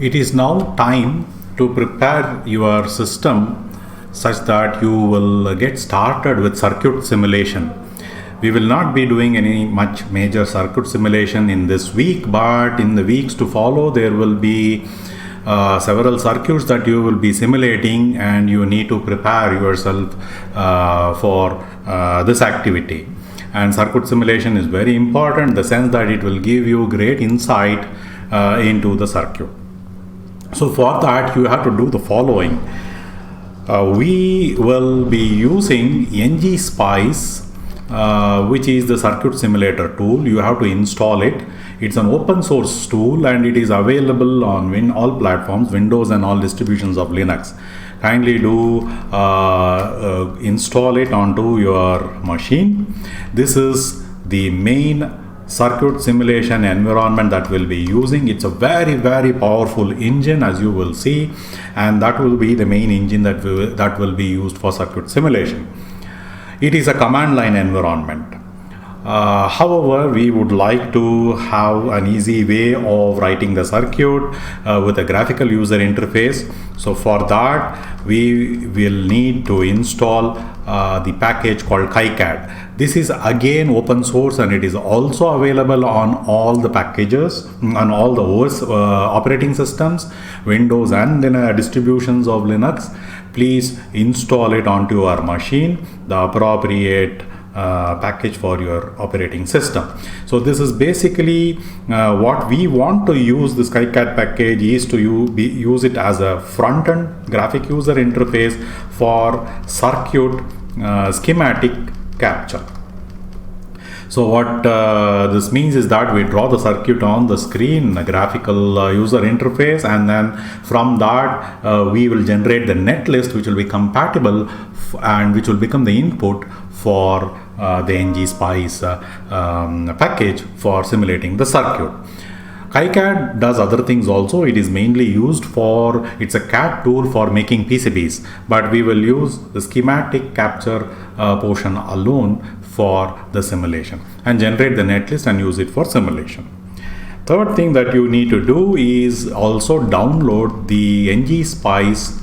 It is now time to prepare your system such that you will get started with circuit simulation. We will not be doing any much major circuit simulation in this week, but in the weeks to follow there will be several circuits that you will be simulating, and you need to prepare yourself for this activity. And circuit simulation is very important in the sense that it will give you great insight into the circuit. So for that you have to do the following. We will be using ngSpice, which is the circuit simulator tool. You have to install it. It's an open source tool and it is available on all platforms, Windows and all distributions of Linux. Kindly do install it onto your machine. This is the main circuit simulation environment that we'll be using. It's a very powerful engine, as you will see, and that will be the main engine that will be used for circuit simulation. It is a command line environment. However, we would like to have an easy way of writing the circuit with a graphical user interface. So for that we will need to install the package called KiCad. This is again open source and it is also available on all the packages, on all the OS operating systems, Windows and distributions of Linux. Please install it onto your machine, the appropriate package for your operating system. So this is basically what we want to use this KiCad package is to use it as a front-end graphic user interface for circuit schematic capture. So what this means is that we draw the circuit on the screen, a graphical user interface, and then from that we will generate the netlist which will be compatible and which will become the input for the ngSpice package for simulating the circuit. KiCad does other things also. It is mainly used for, it's a CAD tool for making PCBs, but we will use the schematic capture portion alone for the simulation and generate the netlist and use it for simulation. Third thing that you need to do is also download the ngSpice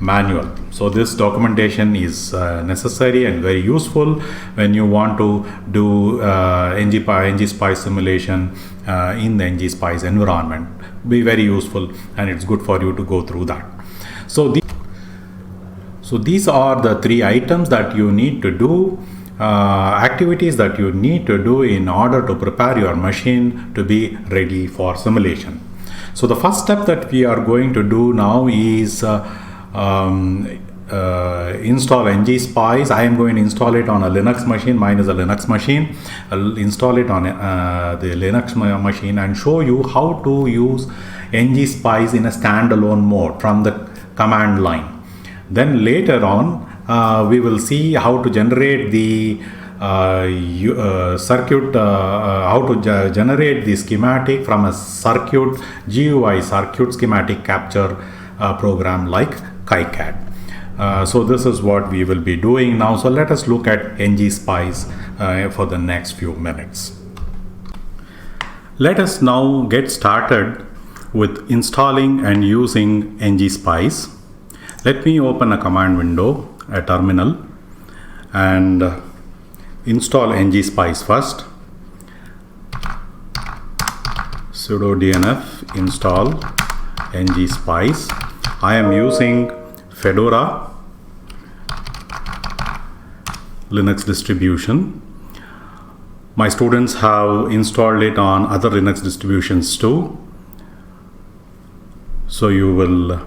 manual. So this documentation is necessary and very useful when you want to do ngSpice simulation in the ngSpice environment. Be very useful and it's good for you to go through that. So these are the three items that you need to do, activities that you need to do in order to prepare your machine to be ready for simulation. So the first step that we are going to do now is install ngSpice. I am going to install it on a Linux machine. Mine is a Linux machine. I'll install it on the Linux machine and show you how to use ngSpice in a standalone mode from the command line. Then later on we will see how to generate the circuit, how to generate the schematic from a circuit GUI, circuit schematic capture program like KiCad. So this is what we will be doing now. So let us look at ngSpice for the next few minutes. Let us now get started with installing and using ngSpice. Let me open a command window, a terminal, and install ngSpice first. Sudo dnf install ngSpice. I am using Fedora Linux distribution. My students have installed it on other Linux distributions too. So you will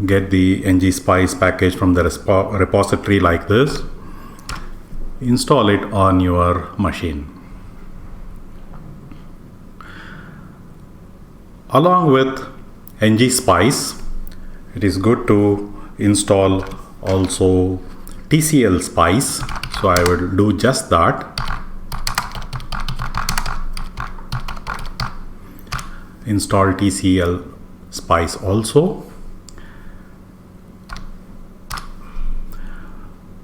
get the ngSpice package from the repository like this. Install it on your machine. Along with ngSpice, it is good to install also TCL Spice. So I will do just that. Install TCL Spice also.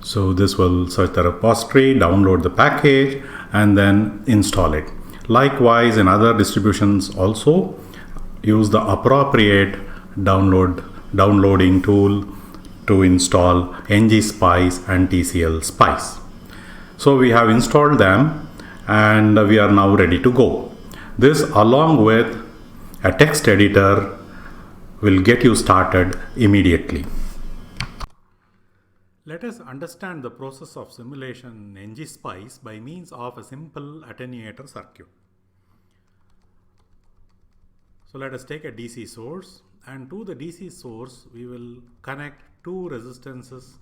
So this will search the repository, download the package, and then install it. Likewise, in other distributions also, use the appropriate downloading tool to install ngSpice and TCL Spice. So we have installed them and we are now ready to go. This, along with a text editor, will get you started immediately. Let us understand the process of simulation in ngSpice by means of a simple attenuator circuit. So let us take a DC source, and to the DC source we will connect two resistances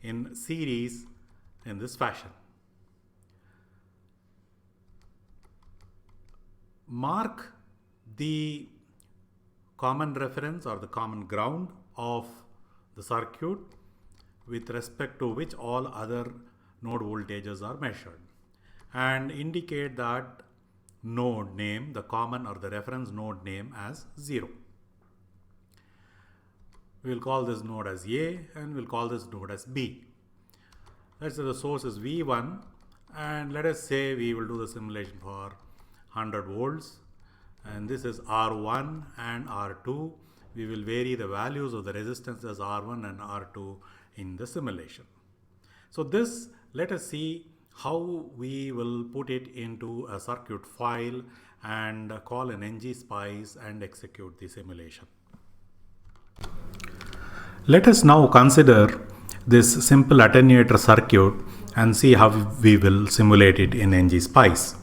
in series in this fashion. Mark the common reference or the common ground of the circuit with respect to which all other node voltages are measured, and indicate that node name, the common or the reference node name, as 0. We will call this node as A and we'll call this node as B. Let's say the source is V1, and let us say we will do the simulation for 100 volts, and this is R1 and R2. We will vary the values of the resistances R1 and R2 in the simulation. So this, let us see how we will put it into a circuit file and call an ngSpice and execute the simulation. Let us now consider this simple attenuator circuit and see how we will simulate it in ngSpice.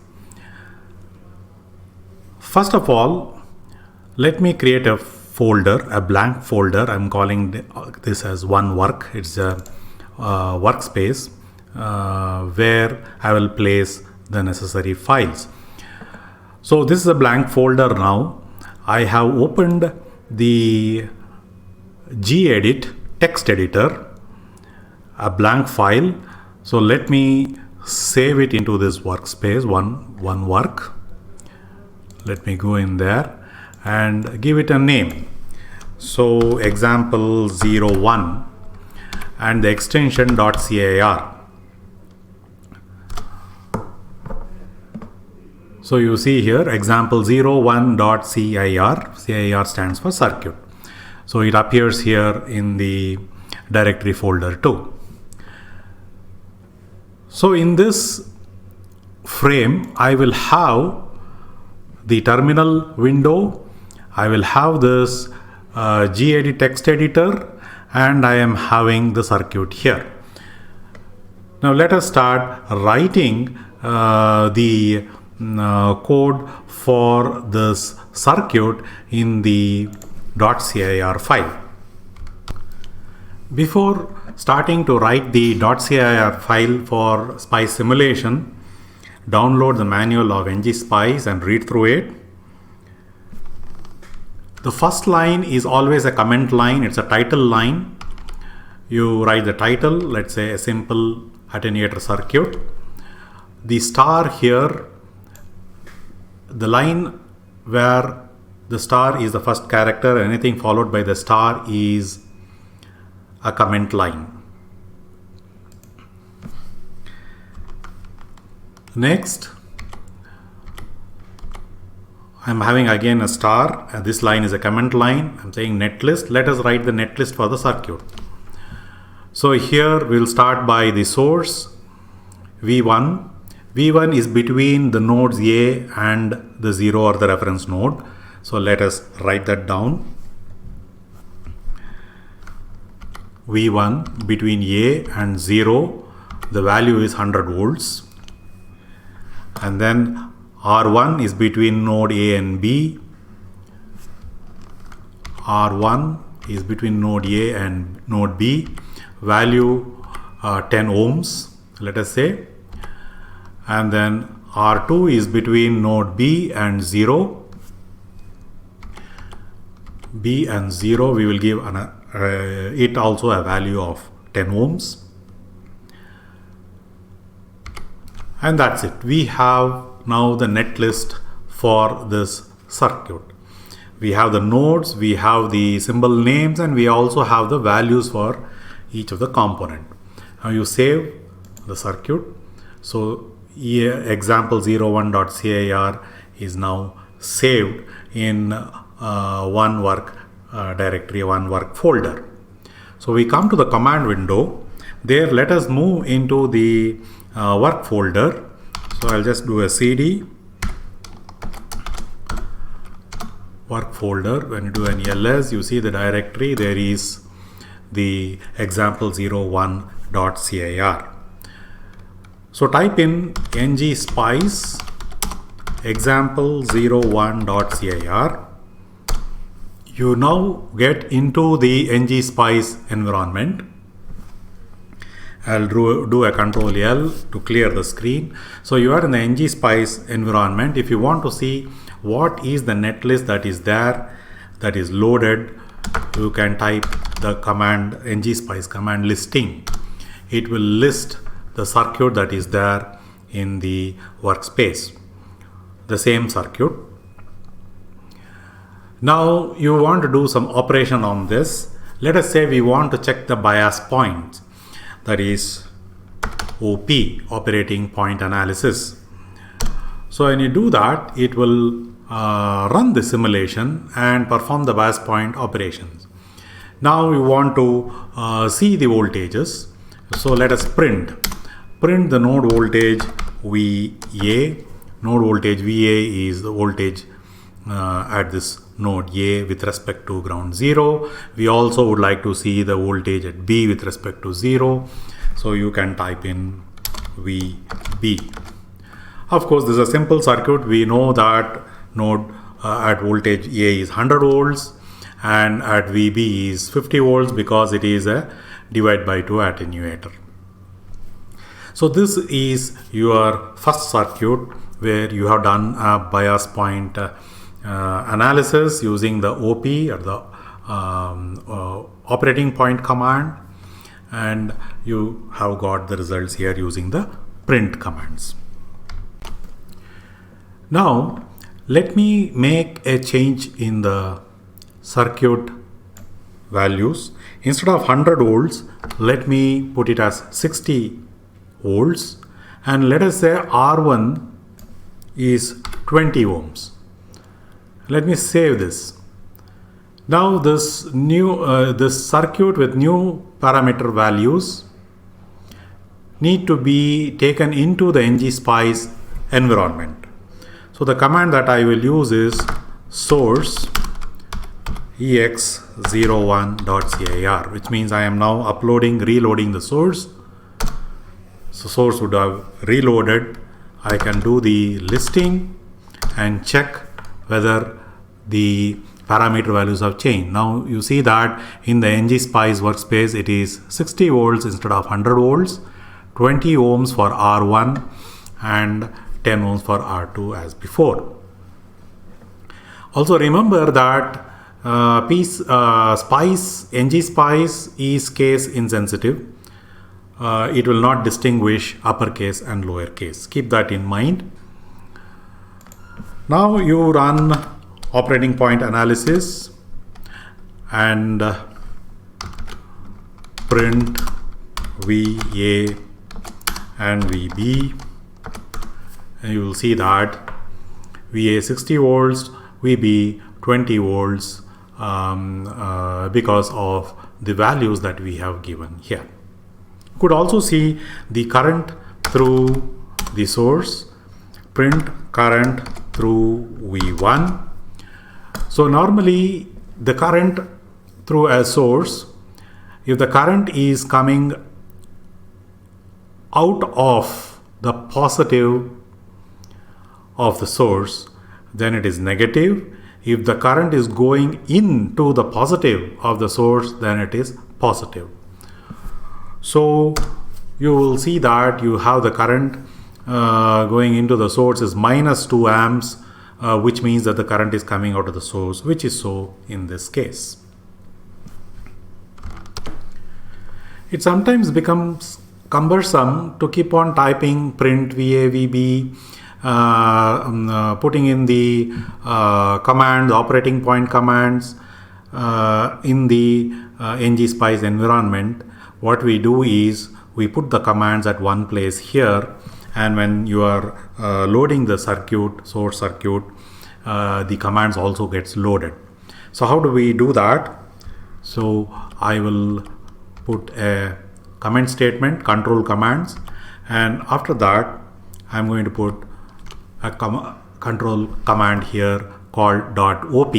First of all, let me create a folder, a blank folder. I'm calling this as one work. It's a workspace where I will place the necessary files. So this is a blank folder now. I have opened the gedit text editor, a blank file. So let me save it into this workspace, one work. Let me go in there and give it a name. So example 01 and the extension .cir. So you see here example 01.cir. CIR stands for circuit. So it appears here in the directory folder too. So in this frame, I will have the terminal window, I will have this gedit text editor, and I am having the circuit here. Now let us start writing the code for this circuit in the .cir file. Before starting to write the .cir file for Spice simulation, download the manual of ngSpice and read through it. The first line is always a comment line. It's a title line. You write the title, let's say a simple attenuator circuit. The star here, the line where the star is the first character, anything followed by the star is a comment line. Next, I'm having again a star. This line is a comment line. I'm saying netlist. Let us write the netlist for the circuit. So here we'll start by the source V1. V1 is between the nodes A and the 0 or the reference node. So let us write that down. V1 between A and 0, the value is 100 volts. And then R1 is between node A and B. R1 is between node A and node B. Value 10 ohms, let us say. And then R2 is between node B and 0. B and 0, we will give it also a value of 10 ohms. And that's it. We have now the netlist for this circuit. We have the nodes, we have the symbol names, and we also have the values for each of the component. Now you save the circuit. So example 01.cir is now saved in one work directory, one work folder. So we come to the command window. There, let us move into the work folder. So I'll just do a cd work folder. When you do an ls, you see the directory. There is the example01.cir. So type in ngspice example01.cir. You now get into the ngspice environment. I'll do a Control L to clear the screen. So you are in the ngspice environment. If you want to see what is the netlist that is there, that is loaded, you can type the command ngspice command listing. It will list the circuit that is there in the workspace, the same circuit. Now you want to do some operation on this. Let us say we want to check the bias points, that is OP, operating point analysis. So when you do that, it will run the simulation and perform the bias point operations. Now you want to see the voltages. So let us print the node voltage VA. Node voltage VA is the voltage at this node A with respect to ground 0. We also would like to see the voltage at B with respect to 0. So you can type in VB. Of course, this is a simple circuit. We know that node at voltage A is 100 volts and at VB is 50 volts because it is a divide by 2 attenuator. So this is your first circuit where you have done a bias point analysis using the OP or the operating point command, and you have got the results here using the print commands. Now let me make a change in the circuit values. Instead of 100 volts, let me put it as 60 volts, and let us say R1 is 20 ohms. Let me save this. Now this this circuit with new parameter values need to be taken into the ngspice environment. So the command that I will use is source ex01.cir, which means I am now reloading the source. So source would have reloaded. I can do the listing and check whether the parameter values have changed. Now you see that in the ngspice workspace it is 60 volts instead of 100 volts, 20 ohms for R1 and 10 ohms for R2 as before. Also remember that ngspice is case insensitive. It will not distinguish uppercase and lowercase. Keep that in mind. Now you run operating point analysis and print VA and VB, and you will see that VA 60 volts, VB 20 volts because of the values that we have given here. You could also see the current through the source, print current through V1. So normally the current through a source, if the current is coming out of the positive of the source, then it is negative. If the current is going into the positive of the source, then it is positive. So you will see that you have the current going into the source is minus 2 amps, which means that the current is coming out of the source, which is so in this case. It sometimes becomes cumbersome to keep on typing print VA, VB, putting in the commands, operating point commands in the ngspice environment. What we do is we put the commands at one place here, and when you are loading the circuit, source circuit, the commands also gets loaded. So how do we do that? So I will put a comment statement, control commands, and after that I'm going to put a control command here called .op,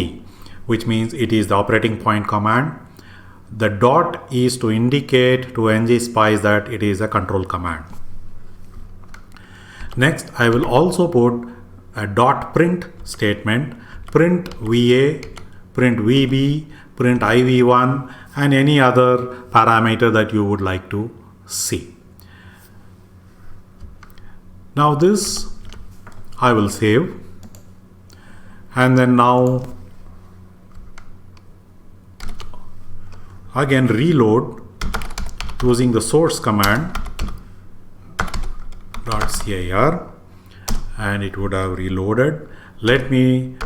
which means it is the operating point command. The dot is to indicate to ngSpice that it is a control command. Next, I will also put a .print statement, print VA, print VB, print IV1, and any other parameter that you would like to see. Now this I will save, and then now again reload using the source command .cir, and it would have reloaded. Let me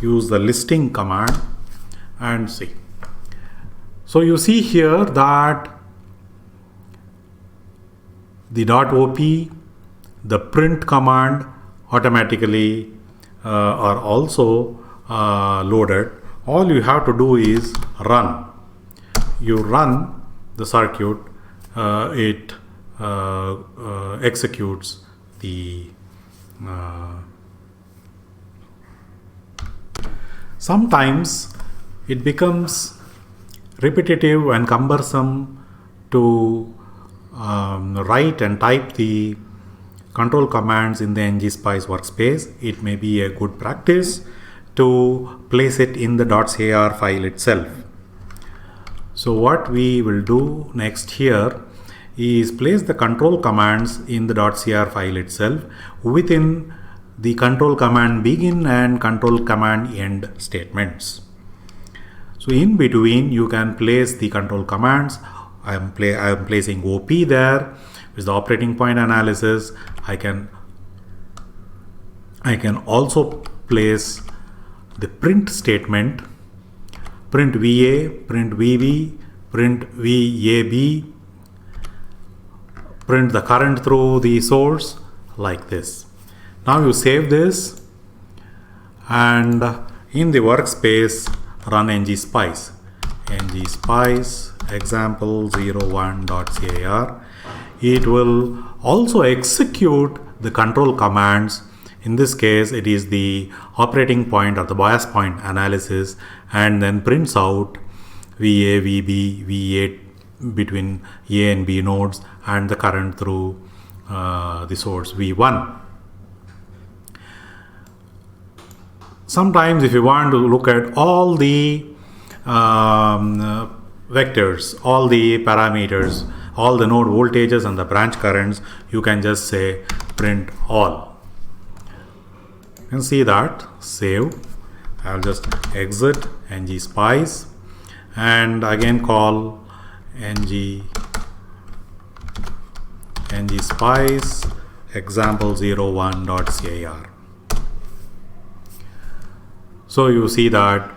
use the listing command and see. So you see here that the .op, the print command automatically are also loaded. All you have to do is run. You run the circuit, it executes the sometimes it becomes repetitive and cumbersome to write and type the control commands in the ngSpice workspace. It may be a good practice to place it in the .cir file itself. So what we will do next here is place the control commands in the .cir file itself within the control command begin and control command end statements. So in between you can place the control commands. I am placing OP there with the operating point analysis. I can also place the print statement, print VA, print VB, print VAB, print the current through the source like this. Now you save this, and in the workspace run ngSpice example01.cir. It will also execute the control commands. In this case it is the operating point or the bias point analysis, and then prints out VA, VB, V8 between A and B nodes and the current through the source V1. Sometimes if you want to look at all the vectors, all the parameters, all the node voltages and the branch currents, you can just say print all. You can see that. Save. I'll just exit ngSpice and again call ngSpice example01.cir. So you see that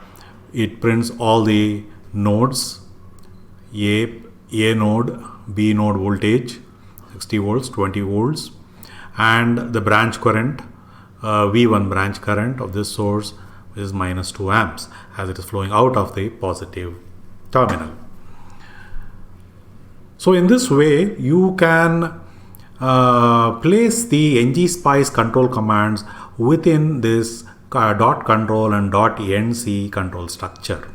it prints all the nodes, A node, B node voltage 60 volts, 20 volts, and the branch current, V1 branch current of this source is minus 2 amps as it is flowing out of the positive terminal. So in this way you can place the ngSpice control commands within this .control and .enc control structure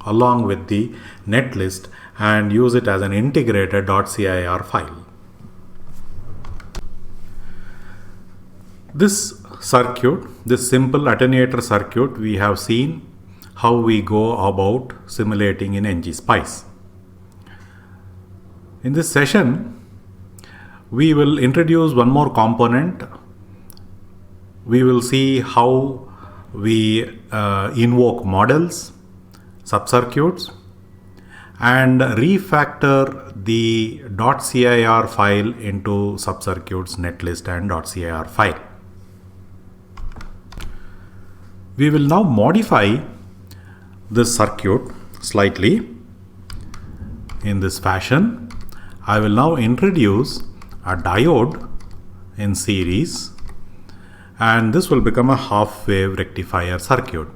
along with the netlist and use it as an integrated .cir file. This circuit, this simple attenuator circuit, we have seen how we go about simulating in ngSpice. In this session, we will introduce one more component. We will see how we invoke models, subcircuits, and refactor the .cir file into subcircuits netlist and .cir file. We will now modify this circuit slightly in this fashion. I will now introduce a diode in series, and this will become a half-wave rectifier circuit.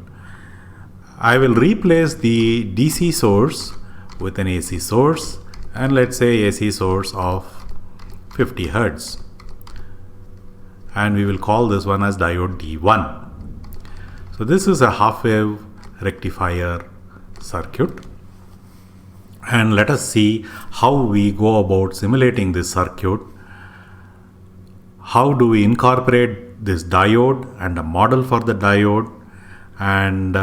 I will replace the DC source with an AC source, and let's say AC source of 50 Hertz, and we will call this one as diode D1. So this is a half wave rectifier circuit, and let us see how we go about simulating this circuit. How do we incorporate this diode and a model for the diode, and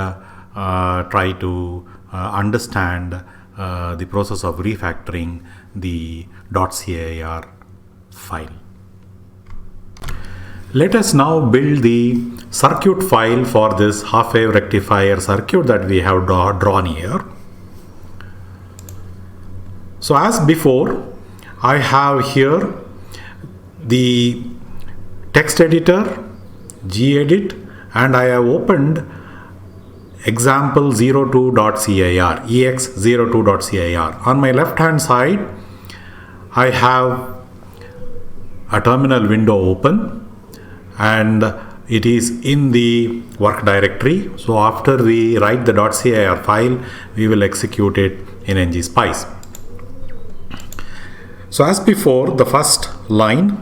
try to understand the process of refactoring the .cir file. Let us now build the circuit file for this half wave rectifier circuit that we have drawn here. So as before, I have here the text editor, gedit, and I have opened example02.cir, ex02.cir. On my left hand side, I have a terminal window open, and it is in the work directory. So after we write the .cir file, we will execute it in ngSpice. So as before, the first line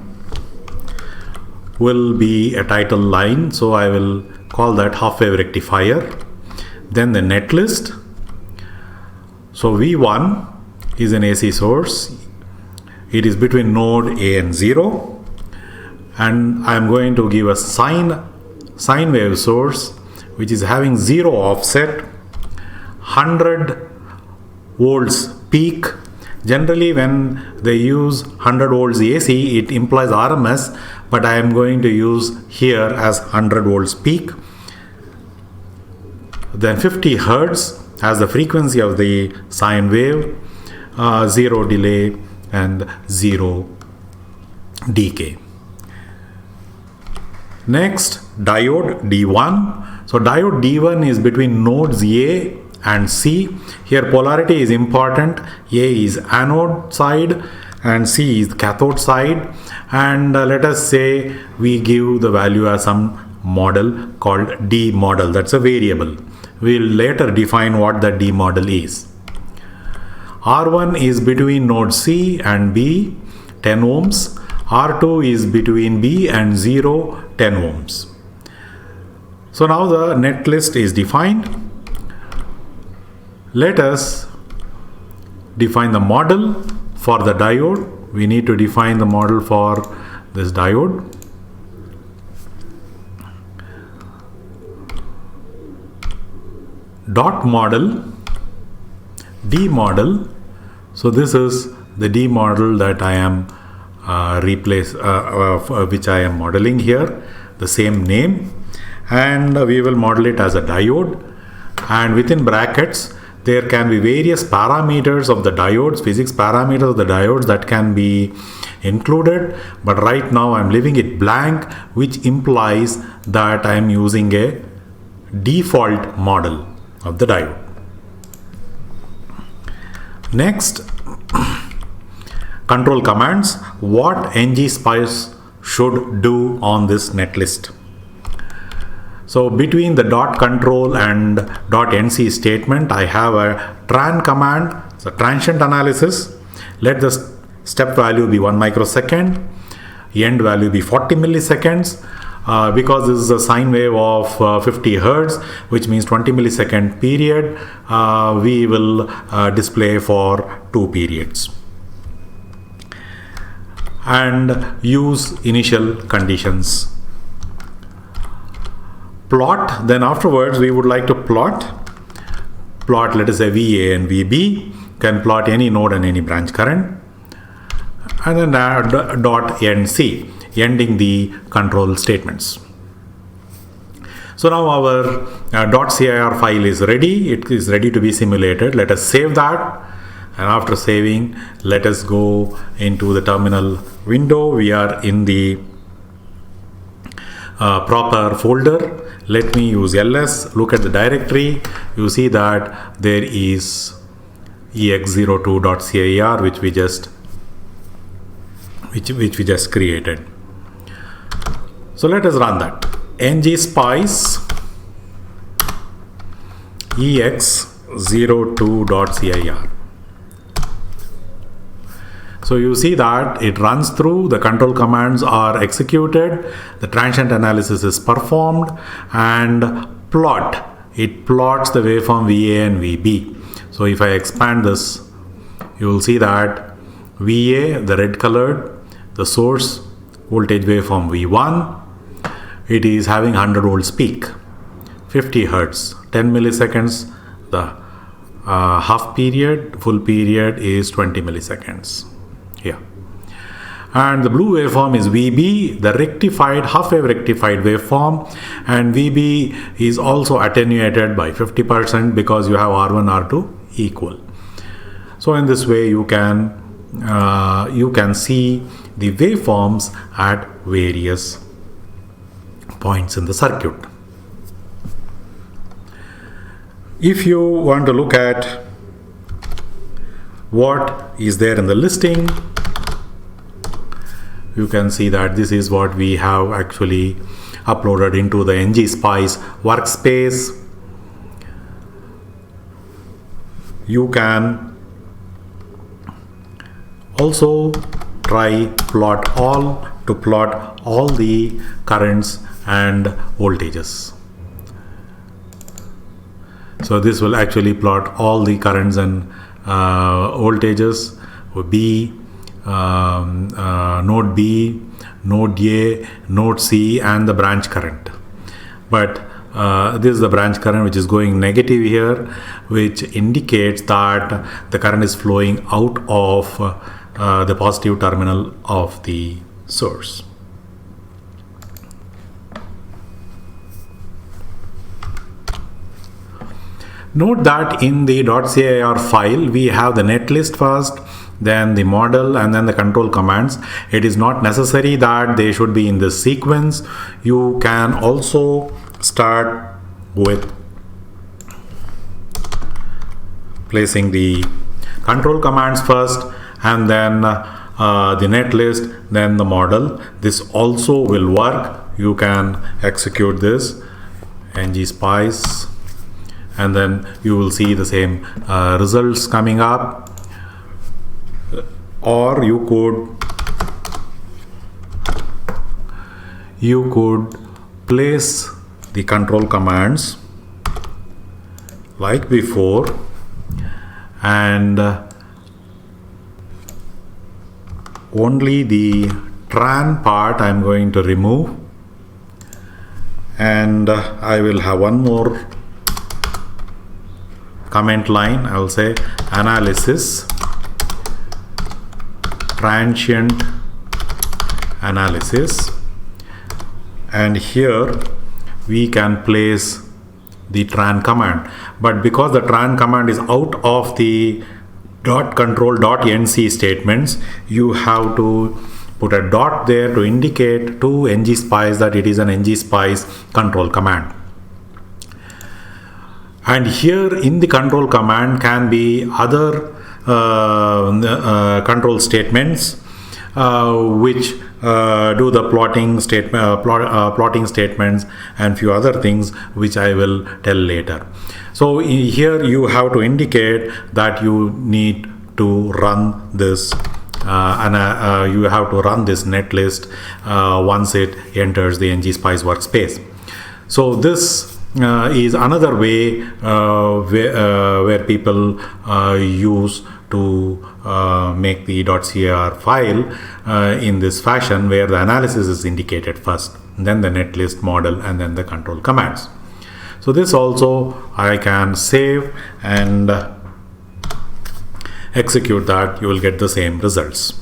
will be a title line, so I will call that half wave rectifier. Then the netlist. So V1 is an AC source. It is between node A and 0, and I am going to give a sine wave source which is having 0 offset, 100 volts peak. Generally when they use 100 volts AC, it implies RMS, but I am going to use here as 100 volts peak. Then 50 Hertz as the frequency of the sine wave, 0 delay and 0 decay. Next, diode D1. So diode D1 is between nodes A and C. Here polarity is important. A is anode side and C is cathode side. And let us say we give the value as some model called D model. That's a variable. We'll later define what the D model is. R1 is between node C and B, 10 ohms. R2 is between B and 0, 10 ohms. So now the netlist is defined. Let us define the model for the diode. We need to define the model for this diode. Dot model, D model. So this is the D model that I am which I am modeling here, the same name, and we will model it as a diode, and within brackets there can be various parameters of the diodes, physics parameters of the diodes that can be included, but right now I am leaving it blank, which implies that I am using a default model of the diode. Next, control commands, what ngSpice should do on this netlist. So between the dot control and dot nc statement, I have a tran command, so transient analysis. Let the step value be 1 microsecond, end value be 40 milliseconds. Because this is a sine wave of 50 Hertz, which means 20 millisecond period, we will display for 2 periods. And use initial conditions. Plot, then afterwards we would like to plot, let us say VA and VB, can plot any node and any branch current. And then dot NC, ending the control statements. So now our .cir file is ready. It is ready to be simulated. Let us save that, and after saving, let us go into the terminal window. We are in the proper folder. Let me use ls. Look at the directory. You see that there is ex02.cir which we just created. So let us run that. ngSpice ex02.cir. So you see that it runs through, the control commands are executed, the transient analysis is performed, and it plots the waveform VA and VB. So if I expand this, you will see that VA, the red colored, the source voltage waveform V1, it is having 100 volts peak, 50 hertz, 10 milliseconds, the half period, full period is 20 milliseconds here. And the blue waveform is VB, the rectified, half-wave rectified waveform, and VB is also attenuated by 50% because you have R1, R2 equal. So in this way you can see the waveforms at various points in the circuit. If you want to look at what is there in the listing, you can see that this is what we have actually uploaded into the ngSpice workspace. You can also try plot all to plot all the currents and voltages. So this will actually plot all the currents and voltages, B, node B, node A, node C, and the branch current. But this is the branch current which is going negative here, which indicates that the current is flowing out of the positive terminal of the source. Note that in the .cir file we have the netlist first, then the model, and then the control commands. It is not necessary that they should be in this sequence. You can also start with placing the control commands first, and then the netlist, then the model. This also will work. You can execute this ngSpice, and then you will see the same results coming up. Or you could place the control commands like before, and only the tran part I am going to remove, and I will have one more comment line. I will say analysis, transient analysis, and here we can place the tran command. But because the tran command is out of the .control.nc statements, you have to put a dot there to indicate to ngSpice that it is an ngSpice control command. And here in the control command can be other control statements which do the plotting statements and few other things which I will tell later. So here you have to indicate that you need to run this you have to run this netlist once it enters the ngSpice workspace. So this is another way where people use to make the .cir file in this fashion, where the analysis is indicated first, then the netlist, model, and then the control commands. So this also I can save and execute that. You will get the same results.